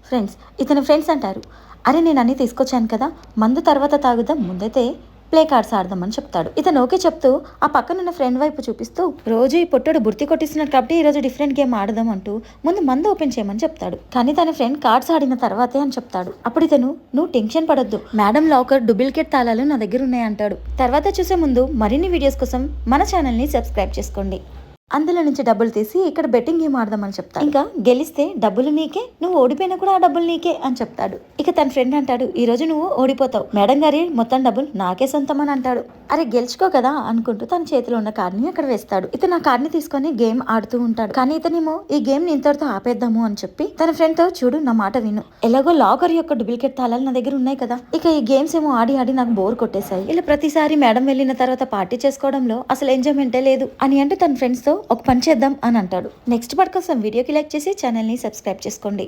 Friends ఇతని friends అంటారు, అరే నేను అన్నీ తీసుకొచ్చాను కదా, మందు తర్వాత తాగుదాం, ముందైతే ప్లే కార్డ్స్ ఆడదామని చెప్తాడు. ఇతను ఓకే చెప్తూ ఆ పక్కనున్న ఫ్రెండ్ వైపు చూపిస్తూ, రోజు ఈ పొట్టడు బుర్తి కొట్టిస్తున్నాడు కాబట్టి ఈరోజు డిఫరెంట్ గేమ్ ఆడదాం అంటూ ముందు మందు ఓపెన్ చేయమని చెప్తాడు. కానీ తన ఫ్రెండ్ కార్డ్స్ ఆడిన తర్వాతే అని చెప్తాడు. అప్పుడు ఇతను, నువ్వు టెన్షన్ పడొద్దు, మేడం లాకర్ డూప్లికేట్ తాళాలు నా దగ్గర ఉన్నాయంటాడు. తర్వాత చూసే ముందు మరిన్ని వీడియోస్ కోసం మన ఛానల్ని సబ్స్క్రైబ్ చేసుకోండి. అందులో నుంచి డబ్బులు తీసి ఇక్కడ బెట్టింగ్ గేమ్ ఆడదామని చెప్తాడు. ఇంకా గెలిస్తే డబ్బులు నీకే, నువ్వు ఓడిపోయినా కూడా ఆ డబ్బులు నీకే అని చెప్తాడు. ఇక తన ఫ్రెండ్ అంటాడు, ఈ రోజు నువ్వు ఓడిపోతావు, మేడం గారి మొత్తం డబ్బులు నాకే సొంతం అని అంటాడు. అరే గెలుచుకో కదా అనుకుంటూ తన చేతిలో ఉన్న కార్డ్ని అక్కడ వేస్తాడు. ఇతను ఆ కార్డ్ని తీసుకొని గేమ్ ఆడుతూ ఉంటాడు. కానీ ఇతనేమో ఈ గేమ్ ని ఇంతటితో ఆపేద్దాము అని చెప్పి తన ఫ్రెండ్ తో, చూడు నా మాట విను, ఎలాగో లాకర్ యొక్క డూప్లికేట్ తాళాలు నా దగ్గర ఉన్నాయి కదా, ఇక ఈ గేమ్స్ ఏమో ఆడి ఆడి నాకు బోర్ కొట్టేశాయి, ఇలా ప్రతిసారి మేడం వెళ్ళిన తర్వాత పార్టీ చేసుకోవడంలో అసలు ఎంజాయ్మెంటే లేదు అని అంటే తన ఫ్రెండ్స్ తో ఒక పని చేద్దాం అని అంటాడు. నెక్స్ట్ పార్ట్ కోసం వీడియోకి లైక్ చేసి ఛానల్ని సబ్స్క్రైబ్ చేసుకోండి.